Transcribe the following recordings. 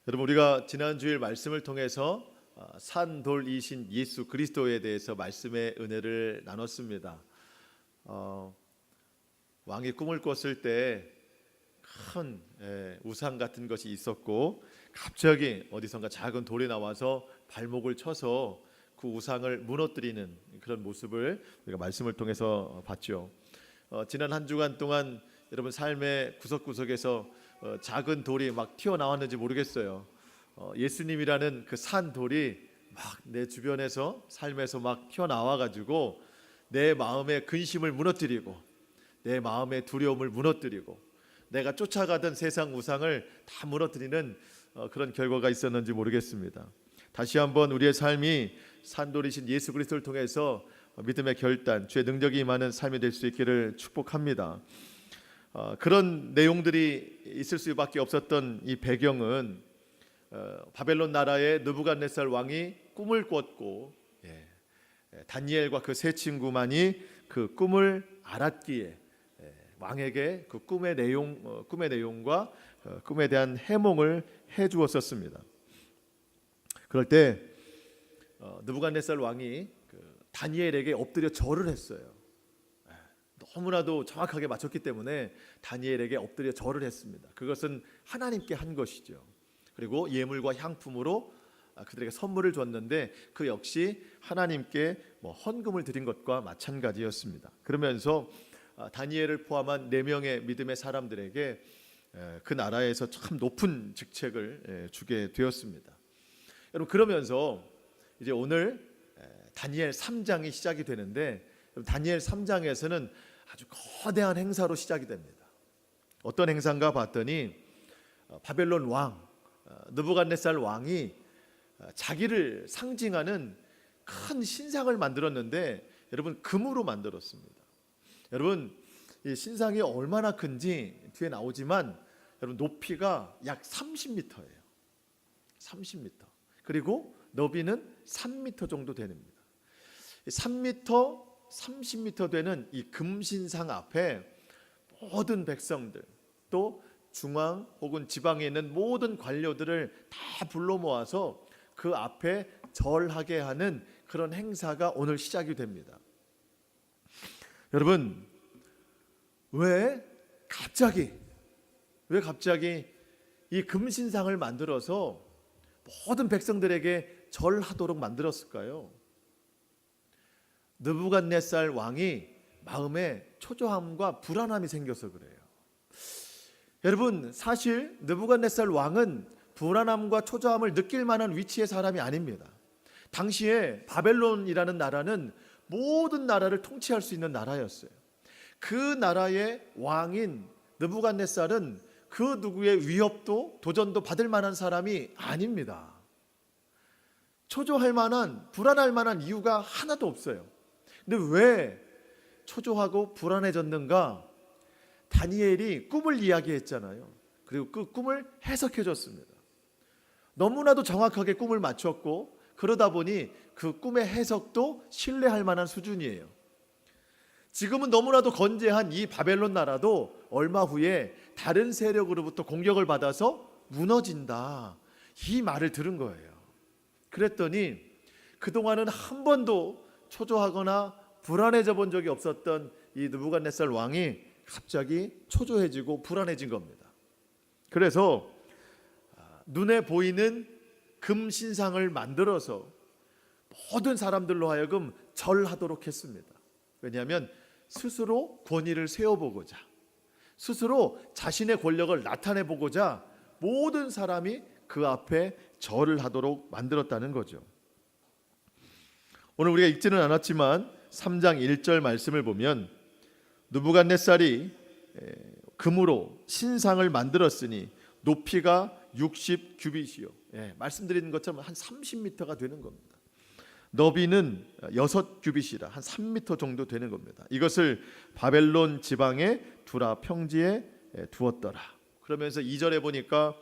여러분, 우리가 지난 주일 말씀을 통해서 산돌이신 예수 그리스도에 대해서 말씀의 은혜를 나눴습니다. 왕이 꿈을 꿨을 때 큰 우상 같은 것이 있었고, 갑자기 어디선가 작은 돌이 나와서 발목을 쳐서 그 우상을 무너뜨리는 그런 모습을 우리가 말씀을 통해서 봤죠. 지난 한 주간 동안 여러분 삶의 구석구석에서 작은 돌이 막 튀어나왔는지 모르겠어요. 예수님이라는 그 산 돌이 막 내 주변에서 삶에서 막 튀어나와가지고 내 마음의 근심을 무너뜨리고 내 마음의 두려움을 무너뜨리고 내가 쫓아가던 세상 우상을 다 무너뜨리는 그런 결과가 있었는지 모르겠습니다. 다시 한번 우리의 삶이 산돌이신 예수 그리스도를 통해서 믿음의 결단, 주의 능력이 임하는 삶이 될 수 있기를 축복합니다. 그런 내용들이 있을 수밖에 없었던 이 배경은 바벨론 나라의 느부갓네살 왕이 꿈을 꿨고 다니엘과 그 세 친구만이 그 꿈을 알았기에 왕에게 그 꿈의 내용과 꿈에 대한 해몽을 해 주었었습니다. 그럴 때 느부갓네살 왕이 다니엘에게 엎드려 절을 했어요. 너무나도 정확하게 맞췄기 때문에 다니엘에게 엎드려 절을 했습니다. 그것은 하나님께 한 것이죠. 그리고 예물과 향품으로 그들에게 선물을 줬는데 그 역시 하나님께 헌금을 드린 것과 마찬가지였습니다. 그러면서 다니엘을 포함한 4명의 믿음의 사람들에게 그 나라에서 참 높은 직책을 주게 되었습니다. 여러분, 그러면서 이제 오늘 다니엘 3장이 시작이 되는데, 다니엘 3장에서는 아주 거대한 행사로 시작이 됩니다. 어떤 행사인가 봤더니 바벨론 왕 느부갓네살 왕이 자기를 상징하는 큰 신상을 만들었는데, 여러분, 금으로 만들었습니다. 여러분, 이 신상이 얼마나 큰지 뒤에 나오지만 여러분, 높이가 약 30m예요. 30m. 그리고 너비는 3m 정도 됩니다. 3m, 30m 되는 이 금신상 앞에 모든 백성들, 또 중앙 혹은 지방에 있는 모든 관료들을 다 불러 모아서 그 앞에 절하게 하는 그런 행사가 오늘 시작이 됩니다. 여러분, 왜 갑자기 이 금신상을 만들어서 모든 백성들에게 절하도록 만들었을까요? 느부갓네살 왕이 마음에 초조함과 불안함이 생겨서 그래요. 여러분, 사실 느부갓네살 왕은 불안함과 초조함을 느낄 만한 위치의 사람이 아닙니다. 당시에 바벨론이라는 나라는 모든 나라를 통치할 수 있는 나라였어요. 그 나라의 왕인 느부갓네살은 그 누구의 위협도 도전도 받을 만한 사람이 아닙니다. 초조할 만한, 불안할 만한 이유가 하나도 없어요. 근데 왜 초조하고 불안해졌는가? 다니엘이 꿈을 이야기했잖아요. 그리고 그 꿈을 해석해 줬습니다. 너무나도 정확하게 꿈을 맞췄고, 그러다 보니 그 꿈의 해석도 신뢰할 만한 수준이에요. 지금은 너무나도 건재한 이 바벨론 나라도 얼마 후에 다른 세력으로부터 공격을 받아서 무너진다, 이 말을 들은 거예요. 그랬더니 그동안은 한 번도 초조하거나 불안해져 본 적이 없었던 이 느부갓네살 왕이 갑자기 초조해지고 불안해진 겁니다. 그래서 눈에 보이는 금신상을 만들어서 모든 사람들로 하여금 절하도록 했습니다. 왜냐하면 스스로 권위를 세워보고자, 스스로 자신의 권력을 나타내보고자 모든 사람이 그 앞에 절을 하도록 만들었다는 거죠. 오늘 우리가 읽지는 않았지만 3장 1절 말씀을 보면 느부갓네살이 금으로 신상을 만들었으니 높이가 60규빗이요. 말씀드린 것처럼 한 30m가 되는 겁니다. 너비는 6규빗이라 한 3m 정도 되는 겁니다. 이것을 바벨론 지방의 두라 평지에 두었더라. 그러면서 2절에 보니까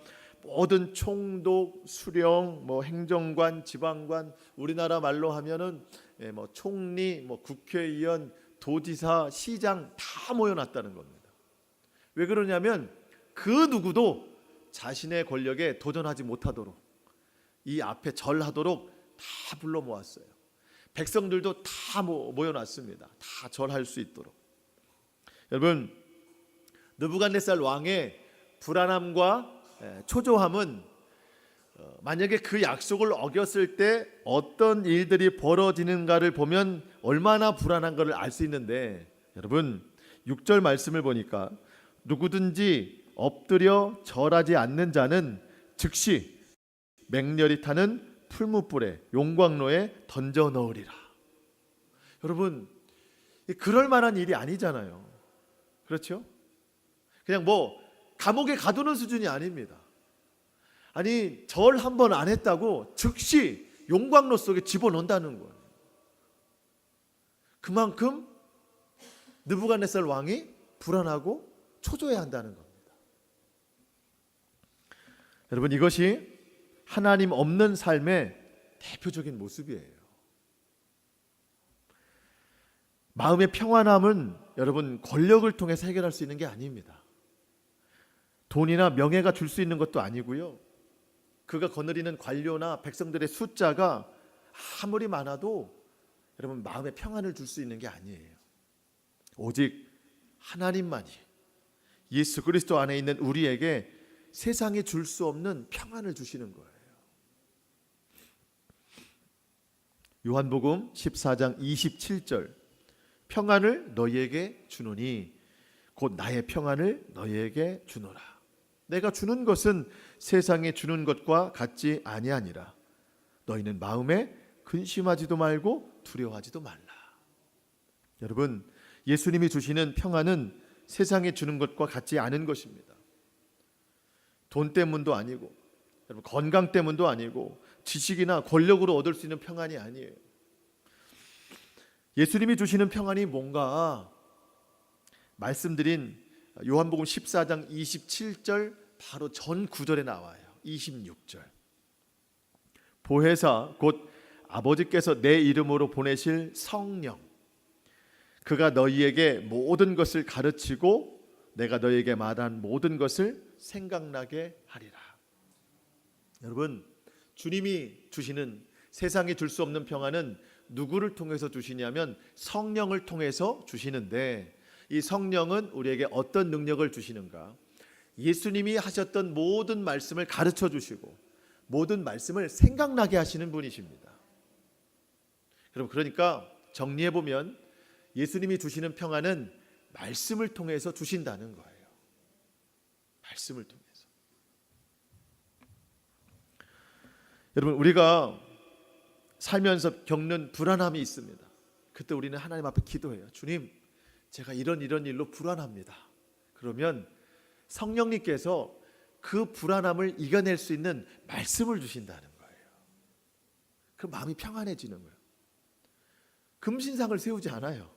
모든 총독, 수령, 행정관, 지방관, 우리나라 말로 하면은 총리, 국회의원, 도지사, 시장 다 모여놨다는 겁니다. 왜 그러냐면 그 누구도 자신의 권력에 도전하지 못하도록 이 앞에 절하도록 다 불러 모았어요. 백성들도 다 모여놨습니다. 다 절할 수 있도록. 여러분, 느부갓네살 왕의 불안함과 초조함은 만약에 그 약속을 어겼을 때 어떤 일들이 벌어지는가를 보면 얼마나 불안한 것을 알 수 있는데, 여러분 6절 말씀을 보니까 누구든지 엎드려 절하지 않는 자는 즉시 맹렬히 타는 풀무불에 용광로에 던져 넣으리라. 여러분, 그럴 만한 일이 아니잖아요. 그렇죠? 그냥 감옥에 가두는 수준이 아닙니다. 아니, 절 한 번 안 했다고 즉시 용광로 속에 집어넣는다는 거예요. 그만큼 느부갓네살 왕이 불안하고 초조해야 한다는 겁니다. 여러분, 이것이 하나님 없는 삶의 대표적인 모습이에요. 마음의 평안함은 여러분 권력을 통해서 해결할 수 있는 게 아닙니다. 돈이나 명예가 줄 수 있는 것도 아니고요. 그가 거느리는 관료나 백성들의 숫자가 아무리 많아도 여러분 마음의 평안을 줄 수 있는 게 아니에요. 오직 하나님만이 예수 그리스도 안에 있는 우리에게 세상에 줄 수 없는 평안을 주시는 거예요. 요한복음 14장 27절, 평안을 너희에게 주노니 곧 나의 평안을 너희에게 주노라. 내가 주는 것은 세상에 주는 것과 같지 아니하니라. 너희는 마음에 근심하지도 말고 두려워하지도 말라. 여러분, 예수님이 주시는 평안은 세상에 주는 것과 같지 않은 것입니다. 돈 때문도 아니고, 여러분 건강 때문도 아니고, 지식이나 권력으로 얻을 수 있는 평안이 아니에요. 예수님이 주시는 평안이 뭔가 말씀드린 요한복음 14장 27절 바로 전 구절에 나와요. 26절. 보혜사 곧 아버지께서 내 이름으로 보내실 성령, 그가 너희에게 모든 것을 가르치고 내가 너희에게 말한 모든 것을 생각나게 하리라. 여러분, 주님이 주시는 세상에 줄 수 없는 평안은 누구를 통해서 주시냐면 성령을 통해서 주시는데, 이 성령은 우리에게 어떤 능력을 주시는가? 예수님이 하셨던 모든 말씀을 가르쳐 주시고 모든 말씀을 생각나게 하시는 분이십니다. 여러분, 그러니까 정리해 보면 예수님이 주시는 평안은 말씀을 통해서 주신다는 거예요. 말씀을 통해서. 여러분, 우리가 살면서 겪는 불안함이 있습니다. 그때 우리는 하나님 앞에 기도해요. 주님, 제가 이런 일로 불안합니다. 그러면 성령님께서 그 불안함을 이겨낼 수 있는 말씀을 주신다는 거예요. 그 마음이 평안해지는 거예요. 금신상을 세우지 않아요.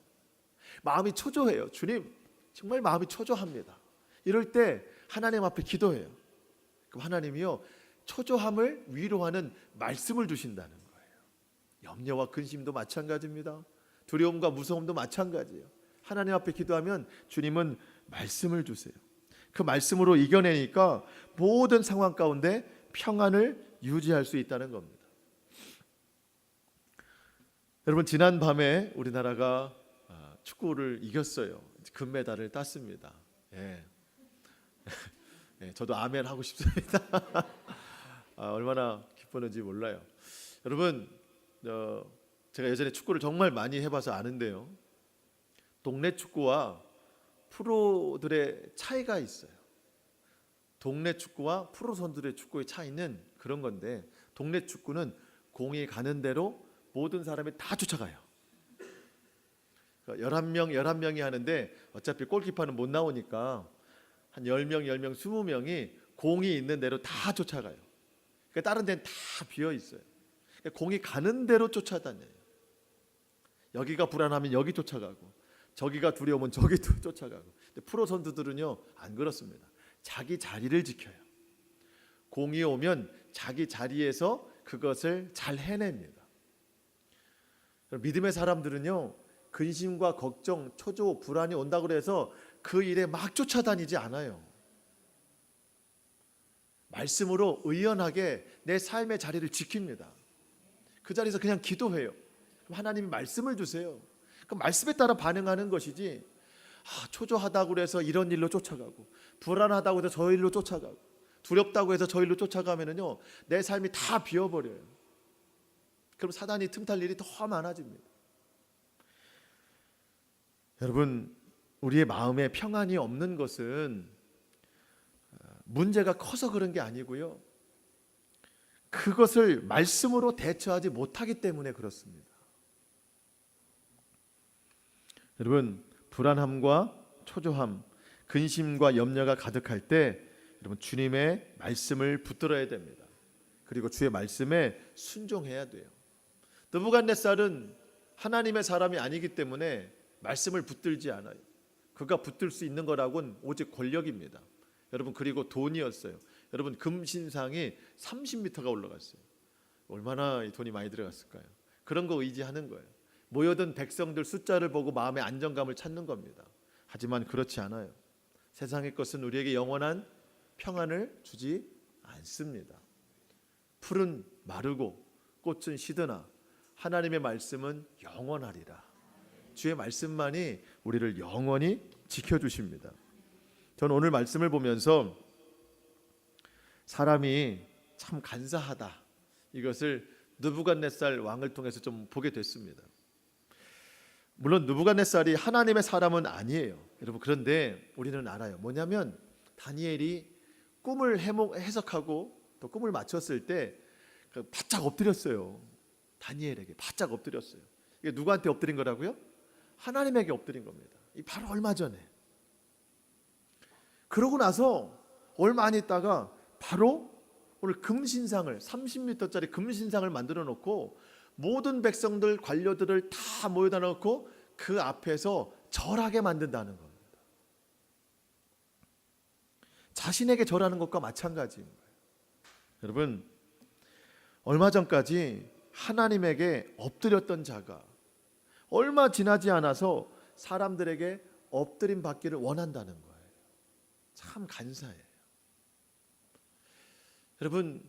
마음이 초조해요. 주님, 정말 마음이 초조합니다. 이럴 때 하나님 앞에 기도해요. 그럼 하나님이요, 초조함을 위로하는 말씀을 주신다는 거예요. 염려와 근심도 마찬가지입니다. 두려움과 무서움도 마찬가지예요. 하나님 앞에 기도하면 주님은 말씀을 주세요. 그 말씀으로 이겨내니까 모든 상황 가운데 평안을 유지할 수 있다는 겁니다. 여러분, 지난 밤에 우리나라가 축구를 이겼어요. 금메달을 땄습니다. 예. 저도 아멘 하고 싶습니다. 얼마나 기뻤는지 몰라요. 여러분, 제가 예전에 축구를 정말 많이 해봐서 아는데요, 동네 축구와 프로들의 차이가 있어요. 동네 축구와 프로 선수들의 축구의 차이는 그런 건데, 동네 축구는 공이 가는 대로 모든 사람이 다 쫓아가요. 11명이 하는데 어차피 골키퍼는 못 나오니까 한 10명, 20명이 공이 있는 대로 다 쫓아가요. 그러니까 다른 데는 다 비어 있어요. 그러니까 공이 가는 대로 쫓아다녀요. 여기가 불안하면 여기 쫓아가고, 저기가 두려우면 저기 쫓아가고. 근데 프로 선수들은요, 안 그렇습니다. 자기 자리를 지켜요. 공이 오면 자기 자리에서 그것을 잘 해냅니다. 믿음의 사람들은요, 근심과 걱정, 초조, 불안이 온다고 해서 그 일에 막 쫓아다니지 않아요. 말씀으로 의연하게 내 삶의 자리를 지킵니다. 그 자리에서 그냥 기도해요. 그럼 하나님이 말씀을 주세요. 그 말씀에 따라 반응하는 것이지, 초조하다고 해서 이런 일로 쫓아가고, 불안하다고 해서 저 일로 쫓아가고, 두렵다고 해서 저 일로 쫓아가면은요, 내 삶이 다 비어버려요. 그럼 사단이 틈탈 일이 더 많아집니다. 여러분, 우리의 마음에 평안이 없는 것은 문제가 커서 그런 게 아니고요, 그것을 말씀으로 대처하지 못하기 때문에 그렇습니다. 여러분, 불안함과 초조함, 근심과 염려가 가득할 때 여러분, 주님의 말씀을 붙들어야 됩니다. 그리고 주의 말씀에 순종해야 돼요. 느부갓네살은 하나님의 사람이 아니기 때문에 말씀을 붙들지 않아요. 그가 붙들 수 있는 거라고는 오직 권력입니다. 여러분, 그리고 돈이었어요. 여러분, 금신상이 30m가 올라갔어요. 얼마나 돈이 많이 들어갔을까요? 그런 거 의지하는 거예요. 모여든 백성들 숫자를 보고 마음의 안정감을 찾는 겁니다. 하지만 그렇지 않아요. 세상의 것은 우리에게 영원한 평안을 주지 않습니다. 풀은 마르고 꽃은 시드나 하나님의 말씀은 영원하리라. 주의 말씀만이 우리를 영원히 지켜주십니다. 저는 오늘 말씀을 보면서 사람이 참 간사하다, 이것을 느부갓네살 왕을 통해서 좀 보게 됐습니다. 물론 느부갓네살이 하나님의 사람은 아니에요, 여러분. 그런데 우리는 알아요. 뭐냐면 다니엘이 꿈을 해석하고 또 꿈을 맞췄을 때 바짝 엎드렸어요. 다니엘에게 바짝 엎드렸어요. 이게 누구한테 엎드린 거라고요? 하나님에게 엎드린 겁니다. 이 바로 얼마 전에. 그러고 나서 얼마 안 있다가 바로 오늘 금신상을 30m짜리 금신상을 만들어 놓고 모든 백성들 관료들을 다 모여다 놓고 그 앞에서 절하게 만든다는 겁니다. 자신에게 절하는 것과 마찬가지인 거예요. 여러분, 얼마 전까지 하나님에게 엎드렸던 자가 얼마 지나지 않아서 사람들에게 엎드림 받기를 원한다는 거예요. 참 간사해요. 여러분,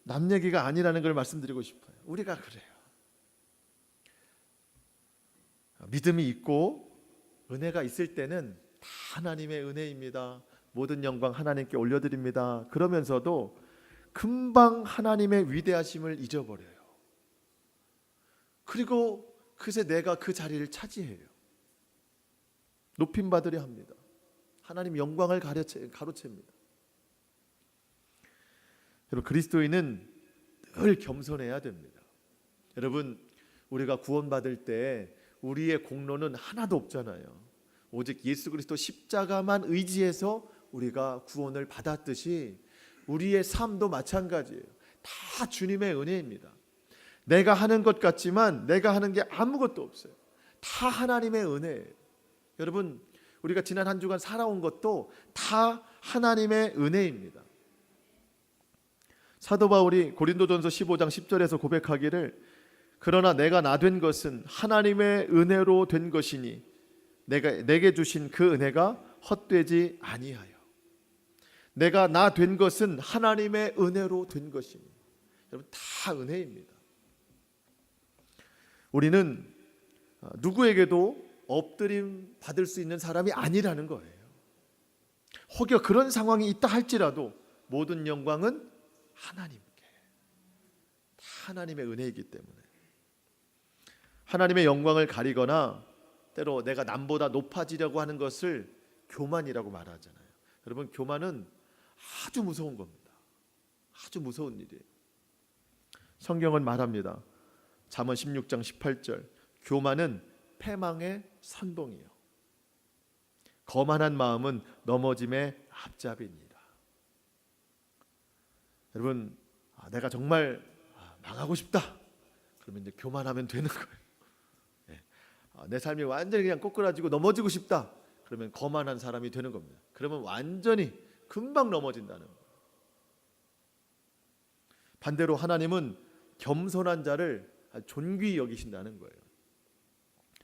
남 얘기가 아니라는 걸 말씀드리고 싶어요. 우리가 그래요. 믿음이 있고 은혜가 있을 때는 다 하나님의 은혜입니다. 모든 영광 하나님께 올려드립니다. 그러면서도 금방 하나님의 위대하심을 잊어버려요. 그리고 그새 내가 그 자리를 차지해요. 높임받으려 합니다. 하나님 영광을 가로챕니다. 여러분, 그리스도인은 늘 겸손해야 됩니다. 여러분, 우리가 구원받을 때 우리의 공로는 하나도 없잖아요. 오직 예수 그리스도 십자가만 의지해서 우리가 구원을 받았듯이 우리의 삶도 마찬가지예요. 다 주님의 은혜입니다. 내가 하는 것 같지만 내가 하는 게 아무것도 없어요. 다 하나님의 은혜예요. 여러분, 우리가 지난 한 주간 살아온 것도 다 하나님의 은혜입니다. 사도 바울이 고린도전서 15장 10절에서 고백하기를, 그러나 내가 나 된 것은 하나님의 은혜로 된 것이니 내게 주신 그 은혜가 헛되지 아니하여. 내가 나 된 것은 하나님의 은혜로 된 것이니. 여러분, 다 은혜입니다. 우리는 누구에게도 엎드림 받을 수 있는 사람이 아니라는 거예요. 혹여 그런 상황이 있다 할지라도 모든 영광은 하나님께, 다 하나님의 은혜이기 때문에. 하나님의 영광을 가리거나 때로 내가 남보다 높아지려고 하는 것을 교만이라고 말하잖아요. 여러분, 교만은 아주 무서운 겁니다. 아주 무서운 일이에요. 성경은 말합니다. 잠언 16장 18절, 교만은 패망의 선봉이요, 거만한 마음은 넘어짐의 앞잡이니라. 여러분, 내가 정말 망하고 싶다, 그러면 이제 교만하면 되는 거예요. 내 삶이 완전히 그냥 꼬꾸라지고 넘어지고 싶다, 그러면 거만한 사람이 되는 겁니다. 그러면 완전히 금방 넘어진다는 거예요. 반대로 하나님은 겸손한 자를 존귀히 여기신다는 거예요.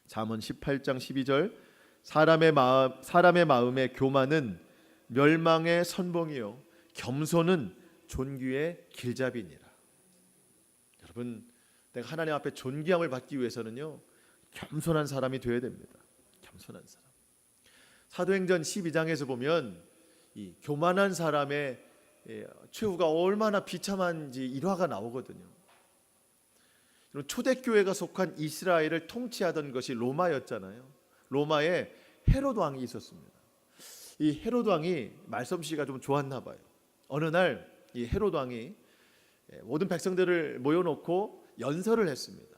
잠언 18장 12절, 사람의 마음의 교만은 멸망의 선봉이요, 겸손은 존귀의 길잡이니라. 여러분, 내가 하나님 앞에 존귀함을 받기 위해서는요, 겸손한 사람이 되어야 됩니다. 겸손한 사람. 사도행전 12장에서 보면 이 교만한 사람의 최후가 얼마나 비참한지 일화가 나오거든요. 초대교회가 속한 이스라엘을 통치하던 것이 로마였잖아요. 로마에 헤롯 왕이 있었습니다. 이 헤롯 왕이 말솜씨가 좀 좋았나 봐요. 어느 날 이 헤롯 왕이 모든 백성들을 모여놓고 연설을 했습니다.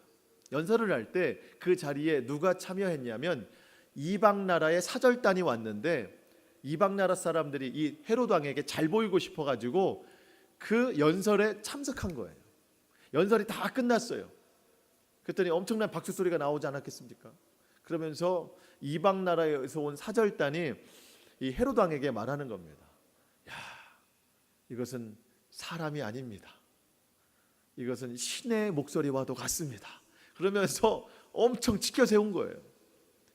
연설을 할 때 그 자리에 누가 참여했냐면 이방 나라의 사절단이 왔는데, 이방 나라 사람들이 이 헤롯 왕에게 잘 보이고 싶어 가지고 그 연설에 참석한 거예요. 연설이 다 끝났어요. 그랬더니 엄청난 박수 소리가 나오지 않았겠습니까? 그러면서 이방 나라에서 온 사절단이 이 헤롯 왕에게 말하는 겁니다. 야, 이것은 사람이 아닙니다. 이것은 신의 목소리와도 같습니다. 그러면서 엄청 치켜 세운 거예요.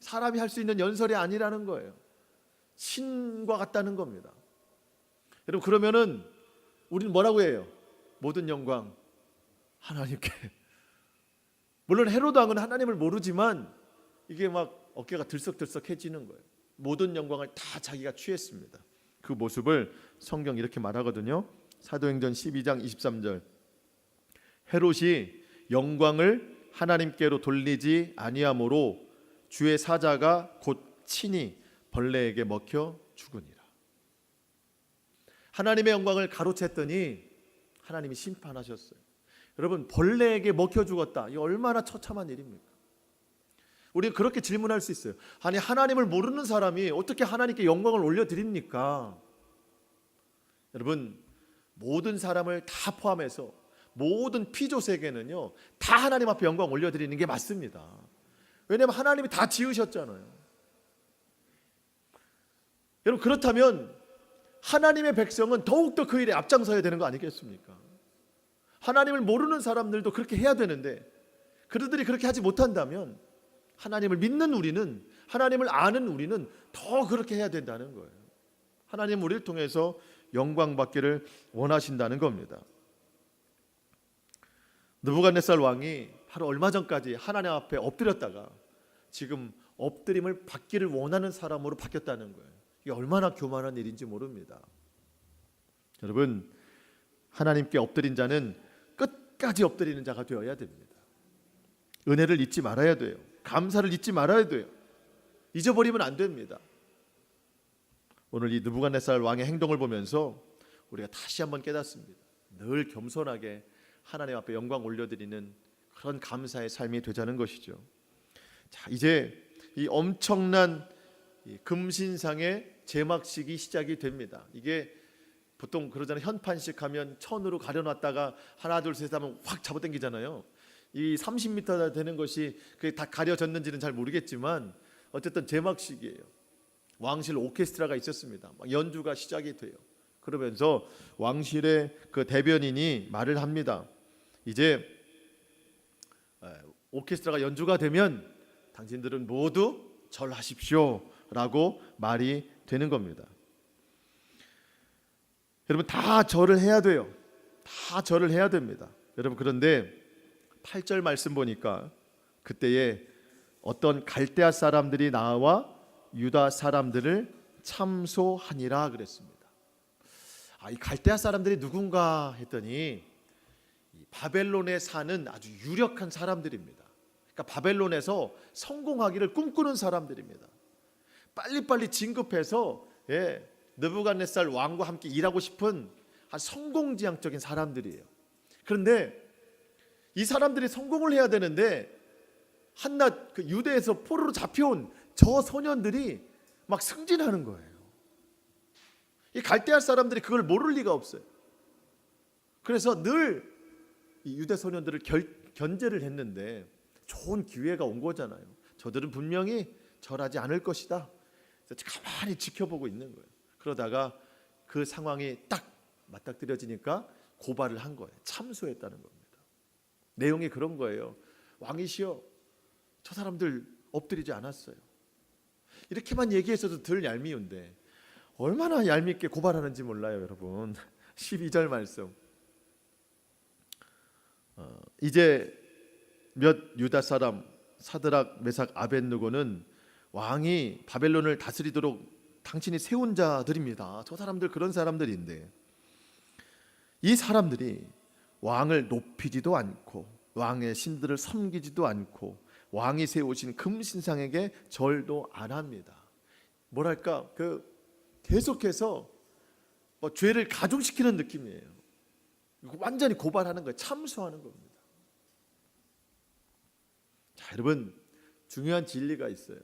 사람이 할 수 있는 연설이 아니라는 거예요. 신과 같다는 겁니다. 여러분, 그러면은 우리는 뭐라고 해요? 모든 영광 하나님께. 물론 헤롯 왕은 하나님을 모르지만 이게 막 어깨가 들썩들썩해지는 거예요. 모든 영광을 다 자기가 취했습니다. 그 모습을 성경 이렇게 말하거든요. 사도행전 12장 23절. 헤롯이 영광을 하나님께로 돌리지 아니하므로 주의 사자가 곧 친히 벌레에게 먹혀 죽으니라. 하나님의 영광을 가로챘더니 하나님이 심판하셨어요. 여러분, 벌레에게 먹혀 죽었다. 이거 얼마나 처참한 일입니까? 우리는 그렇게 질문할 수 있어요. 아니, 하나님을 모르는 사람이 어떻게 하나님께 영광을 올려드립니까? 여러분, 모든 사람을 다 포함해서 모든 피조세계는요, 다 하나님 앞에 영광 올려드리는 게 맞습니다. 왜냐하면 하나님이 다 지으셨잖아요. 여러분, 그렇다면 하나님의 백성은 더욱더 그 일에 앞장서야 되는 거 아니겠습니까? 하나님을 모르는 사람들도 그렇게 해야 되는데 그들이 그렇게 하지 못한다면 하나님을 믿는 우리는, 하나님을 아는 우리는 더 그렇게 해야 된다는 거예요. 하나님 우리를 통해서 영광 받기를 원하신다는 겁니다. 느부갓네살 왕이 바로 얼마 전까지 하나님 앞에 엎드렸다가 지금 엎드림을 받기를 원하는 사람으로 바뀌었다는 거예요. 이게 얼마나 교만한 일인지 모릅니다. 여러분, 하나님께 엎드린 자는 끝까지 엎드리는 자가 되어야 됩니다. 은혜를 잊지 말아야 돼요. 감사를 잊지 말아야 돼요. 잊어버리면 안 됩니다. 오늘 이 느부갓네살 왕의 행동을 보면서 우리가 다시 한번 깨닫습니다. 늘 겸손하게 하나님 앞에 영광 올려드리는 그런 감사의 삶이 되자는 것이죠. 자, 이제 이 엄청난 금신상의 제막식이 시작이 됩니다. 이게 보통 그러잖아요. 현판식 하면 천으로 가려놨다가 하나 둘 셋 하면 확 잡아당기잖아요. 이 30m 되는 것이 그게 다 가려졌는지는 잘 모르겠지만 어쨌든 제막식이에요. 왕실 오케스트라가 있었습니다. 막 연주가 시작이 돼요. 그러면서 왕실의 그 대변인이 말을 합니다. 이제 오케스트라가 연주가 되면 당신들은 모두 절하십시오라고 말이 되는 겁니다. 여러분, 다 절을 해야 돼요. 다 절을 해야 됩니다. 여러분, 그런데 8절 말씀 보니까 그때에 어떤 갈대아 사람들이 나와 유다 사람들을 참소하니라 그랬습니다. 이 갈대아 사람들이 누군가 했더니 바벨론에 사는 아주 유력한 사람들입니다. 그러니까 바벨론에서 성공하기를 꿈꾸는 사람들입니다. 빨리빨리 진급해서 느부갓네살 왕과 함께 일하고 싶은 아주 성공지향적인 사람들이에요. 그런데 이 사람들이 성공을 해야 되는데 한낱 그 유대에서 포로로 잡혀온 저 소년들이 막 승진하는 거예요. 이 갈대아 사람들이 그걸 모를 리가 없어요. 그래서 늘 이 유대 소년들을 견제를 했는데 좋은 기회가 온 거잖아요. 저들은 분명히 절하지 않을 것이다. 그래서 가만히 지켜보고 있는 거예요. 그러다가 그 상황이 딱 맞닥뜨려지니까 고발을 한 거예요. 참소했다는 겁니다. 내용이 그런 거예요. 왕이시여, 저 사람들 엎드리지 않았어요. 이렇게만 얘기했어도 덜 얄미운데 얼마나 얄밉게 고발하는지 몰라요, 여러분. 12절 말씀. 이제 몇 유다 사람 사드락 메삭 아벳느고는 왕이 바벨론을 다스리도록 당신이 세운 자들입니다. 저 사람들 그런 사람들인데 이 사람들이 왕을 높이지도 않고 왕의 신들을 섬기지도 않고 왕이 세우신 금신상에게 절도 안 합니다. 뭐랄까 계속해서 죄를 가중시키는 느낌이에요. 완전히 고발하는 거예요. 참소하는 겁니다. 자, 여러분 중요한 진리가 있어요.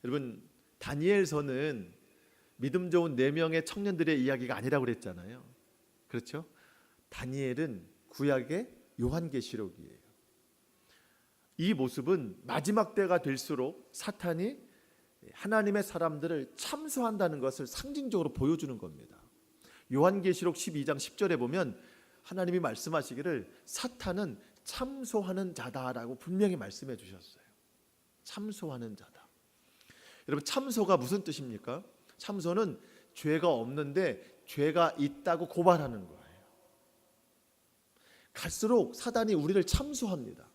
여러분 다니엘서는 믿음 좋은 4명의 청년들의 이야기가 아니라고 그랬잖아요. 그렇죠? 다니엘은 구약의 요한계시록이에요. 이 모습은 마지막 때가 될수록 사탄이 하나님의 사람들을 참소한다는 것을 상징적으로 보여주는 겁니다. 요한계시록 12장 10절에 보면 하나님이 말씀하시기를 사탄은 참소하는 자다라고 분명히 말씀해 주셨어요. 참소하는 자다. 여러분 참소가 무슨 뜻입니까? 참소는 죄가 없는데 죄가 있다고 고발하는 거예요. 갈수록 사단이 우리를 참소합니다.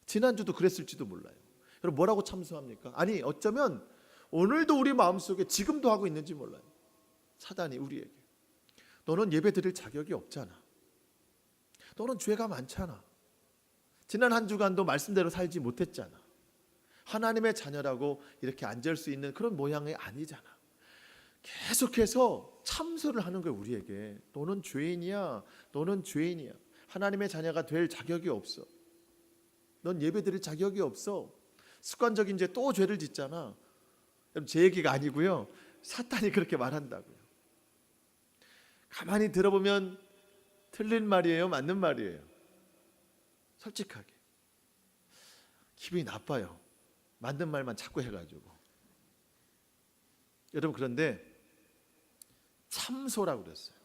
지난주도 그랬을지도 몰라요. 여러분 뭐라고 참소합니까? 아니 어쩌면 오늘도 우리 마음속에 지금도 하고 있는지 몰라요. 사단이 우리에게 너는 예배 드릴 자격이 없잖아. 너는 죄가 많잖아. 지난 한 주간도 말씀대로 살지 못했잖아. 하나님의 자녀라고 이렇게 앉을 수 있는 그런 모양이 아니잖아. 계속해서 참소를 하는 거예요. 우리에게 너는 죄인이야. 너는 죄인이야. 하나님의 자녀가 될 자격이 없어. 넌 예배 드릴 자격이 없어. 습관적인 이제 또 죄를 짓잖아. 제 얘기가 아니고요. 사탄이 그렇게 말한다고요. 가만히 들어보면 틀린 말이에요? 맞는 말이에요? 솔직하게 기분이 나빠요. 맞는 말만 자꾸 해가지고. 여러분 그런데 참소라고 그랬어요.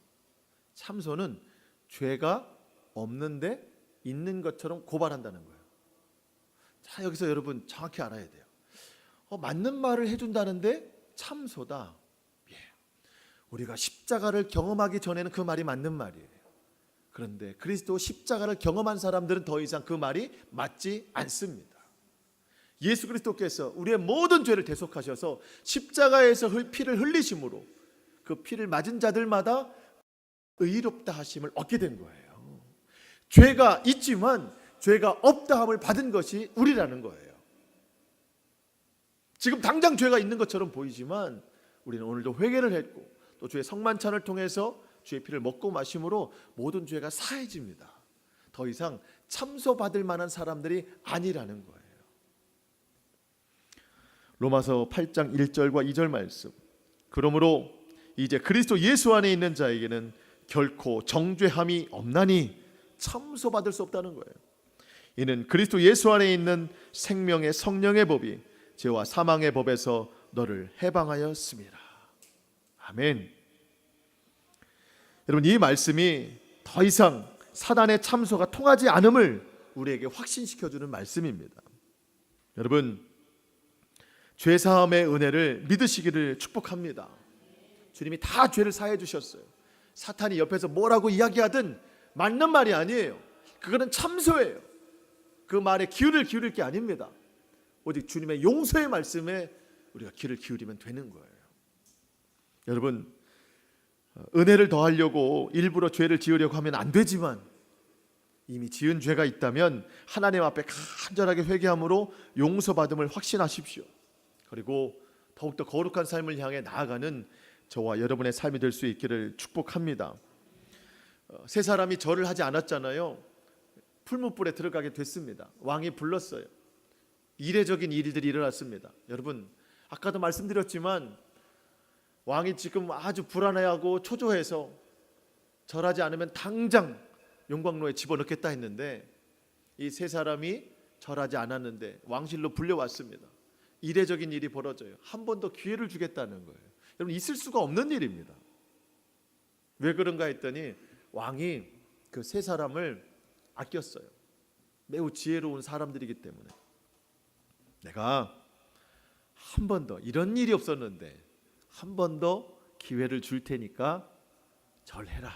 참소는 죄가 없는데 있는 것처럼 고발한다는 거예요. 자 여기서 여러분 정확히 알아야 돼요. 맞는 말을 해준다는데 참소다. 예. 우리가 십자가를 경험하기 전에는 그 말이 맞는 말이에요. 그런데 그리스도 십자가를 경험한 사람들은 더 이상 그 말이 맞지 않습니다. 예수 그리스도께서 우리의 모든 죄를 대속하셔서 십자가에서 피를 흘리심으로 그 피를 맞은 자들마다 의롭다 하심을 얻게 된 거예요. 죄가 있지만 죄가 없다 함을 받은 것이 우리라는 거예요. 지금 당장 죄가 있는 것처럼 보이지만 우리는 오늘도 회개를 했고 또 주의 성만찬을 통해서 주의 피를 먹고 마심으로 모든 죄가 사해집니다. 더 이상 참소받을 만한 사람들이 아니라는 거예요. 로마서 8장 1절과 2절 말씀. 그러므로 이제 그리스도 예수 안에 있는 자에게는 결코 정죄함이 없나니 참소받을 수 없다는 거예요. 이는 그리스도 예수 안에 있는 생명의 성령의 법이 죄와 사망의 법에서 너를 해방하였습니다. 아멘. 여러분 이 말씀이 더 이상 사단의 참소가 통하지 않음을 우리에게 확신시켜주는 말씀입니다. 여러분 죄사함의 은혜를 믿으시기를 축복합니다. 주님이 다 죄를 사해 주셨어요. 사탄이 옆에서 뭐라고 이야기하든 맞는 말이 아니에요. 그거는 참소예요. 그 말에 귀를 기울일 게 아닙니다. 오직 주님의 용서의 말씀에 우리가 귀를 기울이면 되는 거예요. 여러분 은혜를 더하려고 일부러 죄를 지으려고 하면 안 되지만 이미 지은 죄가 있다면 하나님 앞에 간절하게 회개함으로 용서받음을 확신하십시오. 그리고 더욱더 거룩한 삶을 향해 나아가는 저와 여러분의 삶이 될 수 있기를 축복합니다. 세 사람이 절을 하지 않았잖아요. 풀무불에 들어가게 됐습니다. 왕이 불렀어요. 이례적인 일들이 일어났습니다. 여러분 아까도 말씀드렸지만 왕이 지금 아주 불안해하고 초조해서 절하지 않으면 당장 용광로에 집어넣겠다 했는데 이 세 사람이 절하지 않았는데 왕실로 불려왔습니다. 이례적인 일이 벌어져요. 한 번 더 기회를 주겠다는 거예요. 여러분 있을 수가 없는 일입니다. 왜 그런가 했더니 왕이 그 세 사람을 아꼈어요. 매우 지혜로운 사람들이기 때문에 내가 한 번 더 이런 일이 없었는데 한 번 더 기회를 줄 테니까 절해라.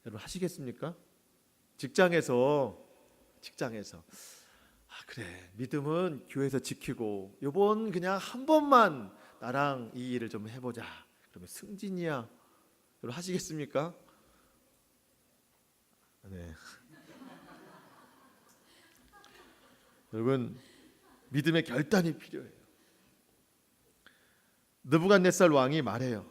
여러분 하시겠습니까? 직장에서 그래, 믿음은 교회에서 지키고 요번 그냥 한 번만 나랑 이 일을 좀 해보자. 그러면 승진이야. 여러분 하시겠습니까? 네. 여러분 믿음의 결단이 필요해요. 느부갓네살 왕이 말해요.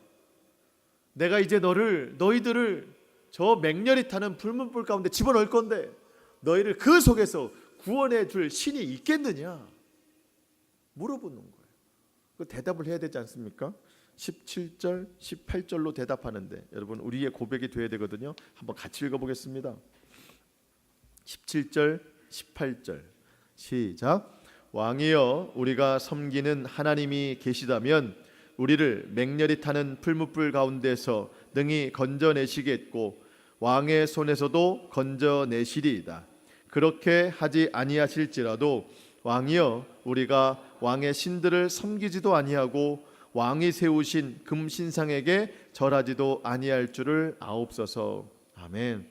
내가 이제 너희들을 저 맹렬히 타는 불문불 가운데 집어넣을 건데 너희를 그 속에서 구원해 줄 신이 있겠느냐 물어보는 거예요. 그 대답을 해야 되지 않습니까? 17절, 18절로 대답하는데 여러분 우리의 고백이 돼야 되거든요. 한번 같이 읽어보겠습니다. 17절, 18절 시작. 왕이여 우리가 섬기는 하나님이 계시다면 우리를 맹렬히 타는 풀무불 가운데서 능히 건져내시겠고 왕의 손에서도 건져내시리이다. 그렇게 하지 아니하실지라도 왕이여 우리가 왕의 신들을 섬기지도 아니하고 왕이 세우신 금신상에게 절하지도 아니할 줄을 아옵소서. 아멘.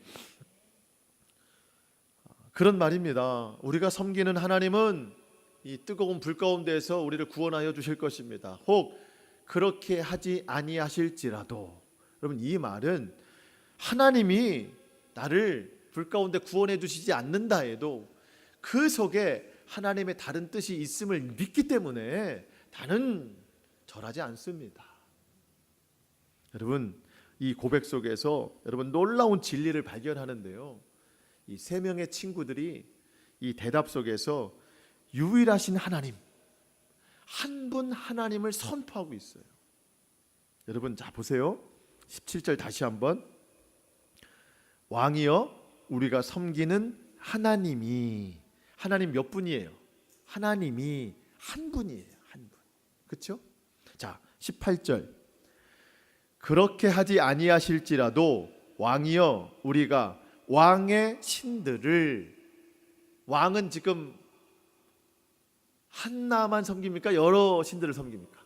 그런 말입니다. 우리가 섬기는 하나님은 이 뜨거운 불 가운데서 우리를 구원하여 주실 것입니다. 혹 그렇게 하지 아니하실지라도, 여러분 이 말은 하나님이 나를 불 가운데 구원해 주시지 않는다 해도 그 속에 하나님의 다른 뜻이 있음을 믿기 때문에 나는 절하지 않습니다. 여러분 이 고백 속에서 여러분 놀라운 진리를 발견하는데요. 이 세 명의 친구들이 이 대답 속에서 유일하신 하나님, 한 분 하나님을 선포하고 있어요. 여러분 자 보세요. 17절 다시 한번. 왕이여 우리가 섬기는 하나님이, 하나님 몇 분이에요? 하나님이 한 분이에요. 한 분. 그렇죠? 자 18절. 그렇게 하지 아니하실지라도 왕이여 우리가 왕의 신들을, 왕은 지금 하나만 섬깁니까? 여러 신들을 섬깁니까?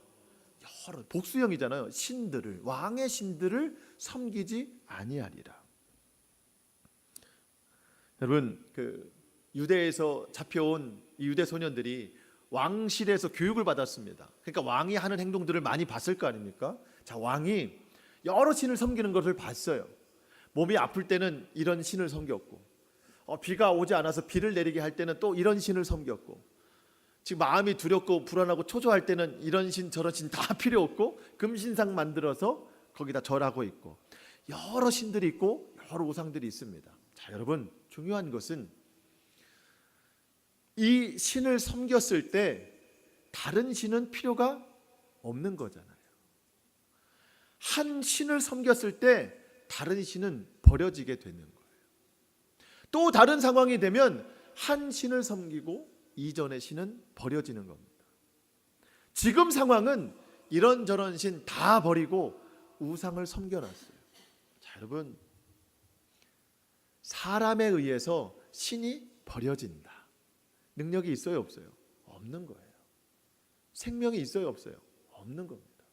여러, 복수형이잖아요. 신들을, 왕의 신들을 섬기지 아니하리라. 여러분 그 유대에서 잡혀온 이 유대 소년들이 왕실에서 교육을 받았습니다. 그러니까 왕이 하는 행동들을 많이 봤을 거 아닙니까? 자 왕이 여러 신을 섬기는 것을 봤어요. 몸이 아플 때는 이런 신을 섬겼고, 비가 오지 않아서 비를 내리게 할 때는 또 이런 신을 섬겼고, 지금 마음이 두렵고 불안하고 초조할 때는 이런 신 저런 신 다 필요 없고 금신상 만들어서 거기다 절하고 있고, 여러 신들이 있고 여러 우상들이 있습니다. 자 여러분 중요한 것은 이 신을 섬겼을 때 다른 신은 필요가 없는 거잖아요. 한 신을 섬겼을 때 다른 신은 버려지게 되는 거예요. 또 다른 상황이 되면 한 신을 섬기고 이전의 신은 버려지는 겁니다. 지금 상황은 이런저런 신 다 버리고 우상을 섬겨놨어요. 자 여러분 사람에 의해서 신이 버려진다. 능력이 있어요 없어요? 없는 거예요. 생명이 있어요 없어요? 없는 겁니다.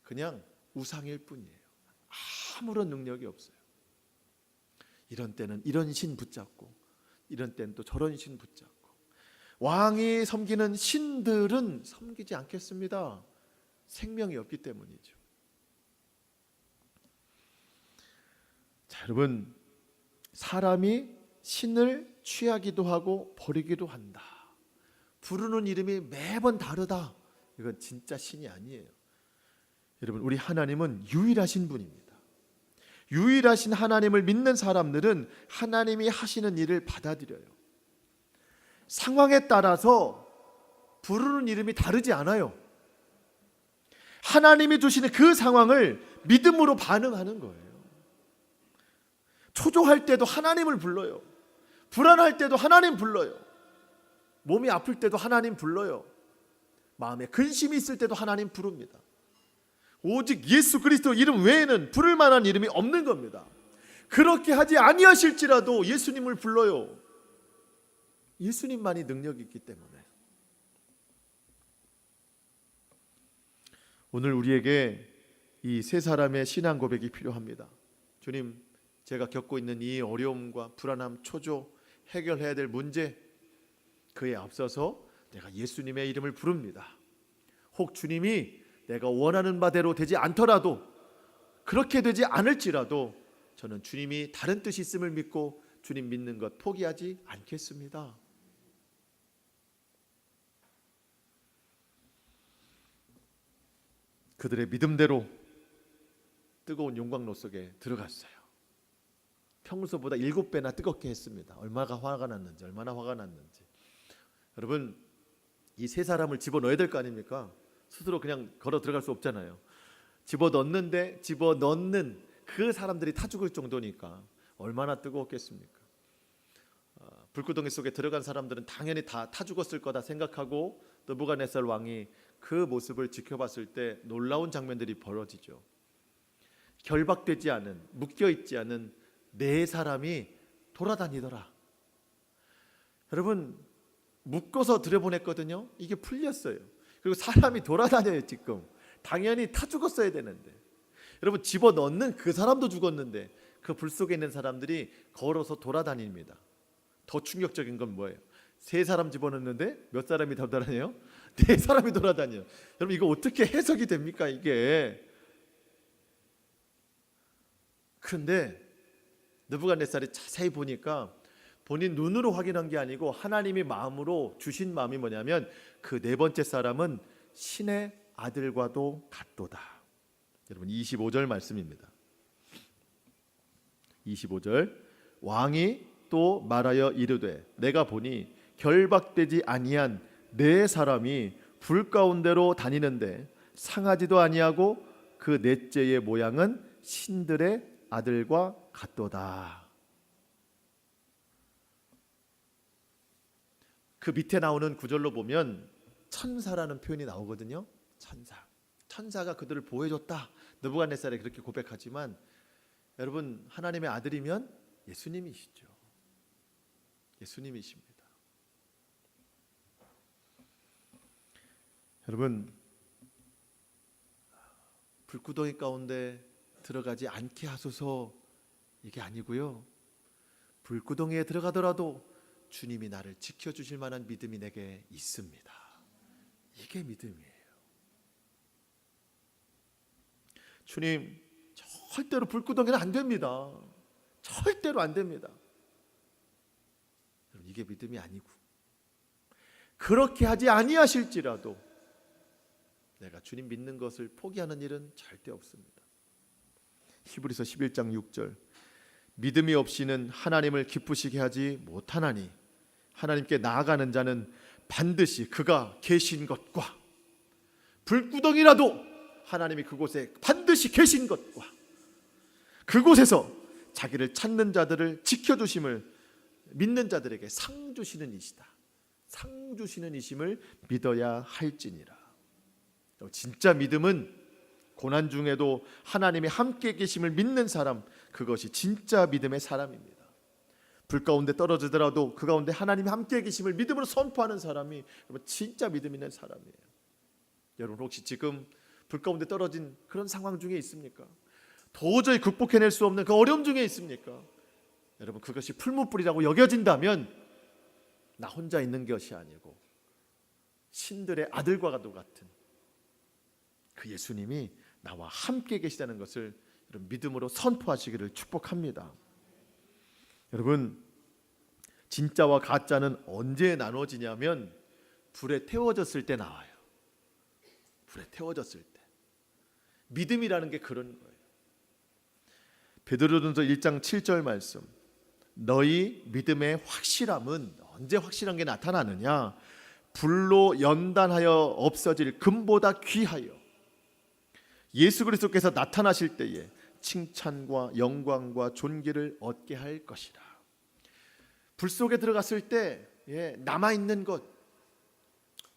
그냥 우상일 뿐이에요. 아무런 능력이 없어요. 이런 때는 이런 신 붙잡고 이런 때는 또 저런 신 붙잡고, 왕이 섬기는 신들은 섬기지 않겠습니다. 생명이 없기 때문이죠. 자 여러분 사람이 신을 취하기도 하고 버리기도 한다. 부르는 이름이 매번 다르다. 이건 진짜 신이 아니에요. 여러분 우리 하나님은 유일하신 분입니다. 유일하신 하나님을 믿는 사람들은 하나님이 하시는 일을 받아들여요. 상황에 따라서 부르는 이름이 다르지 않아요. 하나님이 주시는 그 상황을 믿음으로 반응하는 거예요. 초조할 때도 하나님을 불러요. 불안할 때도 하나님 불러요. 몸이 아플 때도 하나님 불러요. 마음에 근심이 있을 때도 하나님 부릅니다. 오직 예수 그리스도 이름 외에는 부를 만한 이름이 없는 겁니다. 그렇게 하지 아니하실지라도 예수님을 불러요. 예수님만이 능력이 있기 때문에. 오늘 우리에게 이 세 사람의 신앙 고백이 필요합니다. 주님, 제가 겪고 있는 이 어려움과 불안함, 초조, 해결해야 될 문제, 그에 앞서서 내가 예수님의 이름을 부릅니다. 혹 주님이 내가 원하는 바대로 되지 않더라도, 그렇게 되지 않을지라도 저는 주님이 다른 뜻이 있음을 믿고 주님 믿는 것 포기하지 않겠습니다. 그들의 믿음대로 뜨거운 용광로 속에 들어갔어요. 평소보다 7배나 뜨겁게 했습니다. 얼마나 화가 났는지. 여러분, 이 세 사람을 집어넣어야 될 거 아닙니까? 스스로 그냥 걸어 들어갈 수 없잖아요. 집어넣는 그 사람들이 타 죽을 정도니까 얼마나 뜨거웠겠습니까? 불구덩이 속에 들어간 사람들은 당연히 다 타 죽었을 거다 생각하고 느부갓네살 왕이 그 모습을 지켜봤을 때 놀라운 장면들이 벌어지죠. 결박되지 않은, 묶여있지 않은 네 사람이 돌아다니더라. 여러분, 묶어서 들여보냈거든요. 이게 풀렸어요. 그리고 사람이 돌아다녀요. 지금 당연히 타 죽었어야 되는데, 여러분, 집어넣는 그 사람도 죽었는데 그 불 속에 있는 사람들이 걸어서 돌아다닙니다. 더 충격적인 건 뭐예요? 세 사람 집어넣는데 몇 사람이 더 돌아다녀요? 네 사람이 돌아다녀요. 여러분, 이거 어떻게 해석이 됩니까 이게? 근데 느부갓네살이 자세히 보니까 본인 눈으로 확인한 게 아니고 하나님이 마음으로 주신 마음이 뭐냐면, 그 네 번째 사람은 신의 아들과도 같도다. 여러분, 25절 말씀입니다. 25절, 왕이 또 말하여 이르되 내가 보니 결박되지 아니한 네 사람이 불 가운데로 다니는데 상하지도 아니하고 그 넷째의 모양은 신들의 아들과 같도다. 그 밑에 나오는 구절로 보면 천사라는 표현이 나오거든요. 천사가 그들을 보호해줬다. 느부갓네살이 그렇게 고백하지만, 여러분, 하나님의 아들이면 예수님이시죠. 예수님이십니다. 여러분, 불구덩이 가운데 들어가지 않게 하소서, 이게 아니고요. 불구덩이에 들어가더라도 주님이 나를 지켜주실 만한 믿음이 내게 있습니다. 이게 믿음이에요. 주님, 절대로 불구덩이는 안 됩니다. 절대로 안 됩니다. 이게 믿음이 아니고, 그렇게 하지 아니하실지라도 내가 주님 믿는 것을 포기하는 일은 절대 없습니다. 히브리서 11장 6절, 믿음이 없이는 하나님을 기쁘시게 하지 못하나니 하나님께 나아가는 자는 반드시 그가 계신 것과, 불구덩이라도 하나님이 그곳에 반드시 계신 것과 그곳에서 자기를 찾는 자들을 지켜주심을 믿는 자들에게 상 주시는 이시다. 상 주시는 이심을 믿어야 할지니라. 진짜 믿음은 고난 중에도 하나님이 함께 계심을 믿는 사람, 그것이 진짜 믿음의 사람입니다. 불 가운데 떨어지더라도 그 가운데 하나님이 함께 계심을 믿음으로 선포하는 사람이 진짜 믿음 있는 사람이에요. 여러분, 혹시 지금 불 가운데 떨어진 그런 상황 중에 있습니까? 도저히 극복해낼 수 없는 그 어려움 중에 있습니까? 여러분, 그것이 풀무불이라고 여겨진다면 나 혼자 있는 것이 아니고 신들의 아들과도 같은 그 예수님이 나와 함께 계시다는 것을 여러분 믿음으로 선포하시기를 축복합니다. 여러분, 진짜와 가짜는 언제 나눠지냐면 불에 태워졌을 때 나와요. 불에 태워졌을 때. 믿음이라는 게 그런 거예요. 베드로전서 1장 7절 말씀, 너희 믿음의 확실함은 언제 확실한 게 나타나느냐? 불로 연단하여 없어질 금보다 귀하여 예수 그리스도께서 나타나실 때에 칭찬과 영광과 존귀를 얻게 할 것이라. 불 속에 들어갔을 때 남아있는 것,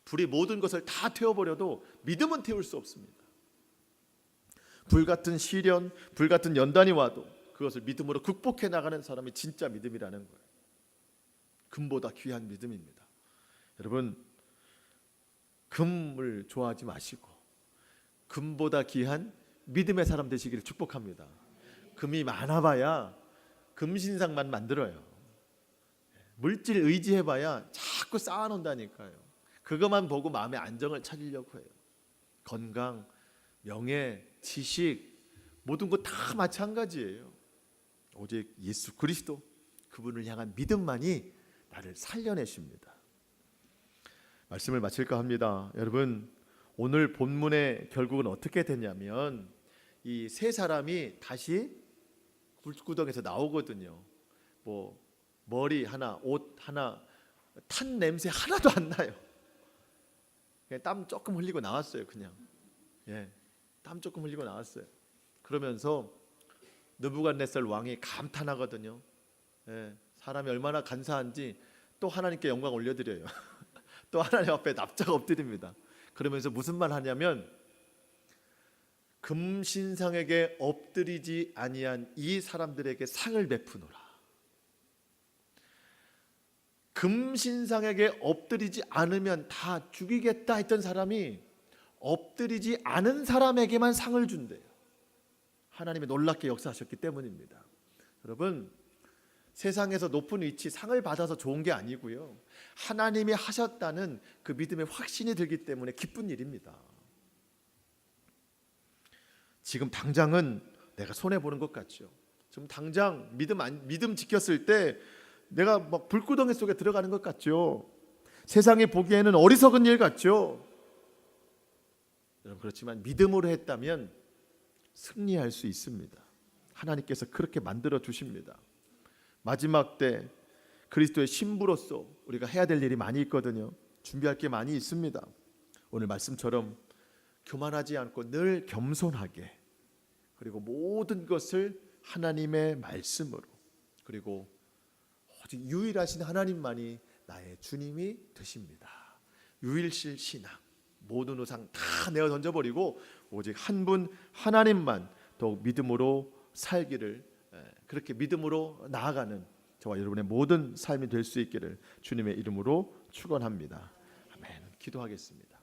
불이 모든 것을 다 태워버려도 믿음은 태울 수 없습니다. 불같은 시련, 불같은 연단이 와도 그것을 믿음으로 극복해 나가는 사람이 진짜 믿음이라는 거예요. 금보다 귀한 믿음입니다. 여러분, 금을 좋아하지 마시고 금보다 귀한 믿음의 사람 되시기를 축복합니다. 금이 많아봐야 금신상만 만들어요. 물질 의지해봐야 자꾸 쌓아놓는다니까요. 그것만 보고 마음의 안정을 찾으려고 해요. 건강, 명예, 지식 모든 것 다 마찬가지예요. 오직 예수 그리스도 그분을 향한 믿음만이 나를 살려내십니다. 말씀을 마칠까 합니다. 여러분, 오늘 본문의 결국은 어떻게 됐냐면 이 세 사람이 다시 굴구덩에서 나오거든요. 뭐 머리 하나, 옷 하나, 탄 냄새 하나도 안 나요. 그냥 땀 조금 흘리고 나왔어요. 그냥 땀 조금 흘리고 나왔어요. 그러면서 느부갓네살 왕이 감탄하거든요. 사람이 얼마나 간사한지 또 하나님께 영광 올려드려요. 또 하나님 앞에 납작 엎드립니다. 그러면서 무슨 말 하냐면 금신상에게 엎드리지 아니한 이 사람들에게 상을 베푸노라. 금신상에게 엎드리지 않으면 다 죽이겠다 했던 사람이 엎드리지 않은 사람에게만 상을 준대요. 하나님이 놀랍게 역사하셨기 때문입니다. 여러분, 세상에서 높은 위치 상을 받아서 좋은 게 아니고요, 하나님이 하셨다는 그 믿음의 확신이 들기 때문에 기쁜 일입니다. 지금 당장은 내가 손해보는 것 같죠. 지금 당장 믿음 지켰을 때 내가 막 불구덩이 속에 들어가는 것 같죠. 세상이 보기에는 어리석은 일 같죠. 여러분, 그렇지만 믿음으로 했다면 승리할 수 있습니다. 하나님께서 그렇게 만들어 주십니다. 마지막 때 그리스도의 신부로서 우리가 해야 될 일이 많이 있거든요. 준비할 게 많이 있습니다. 오늘 말씀처럼 교만하지 않고 늘 겸손하게, 그리고 모든 것을 하나님의 말씀으로, 그리고 오직 유일하신 하나님만이 나의 주님이 되십니다. 유일실 신앙, 모든 우상 다 내어 던져버리고 오직 한 분 하나님만 더욱 믿음으로 살기를, 그렇게 믿음으로 나아가는 저와 여러분의 모든 삶이 될 수 있기를 주님의 이름으로 축원합니다. 아멘. 기도하겠습니다.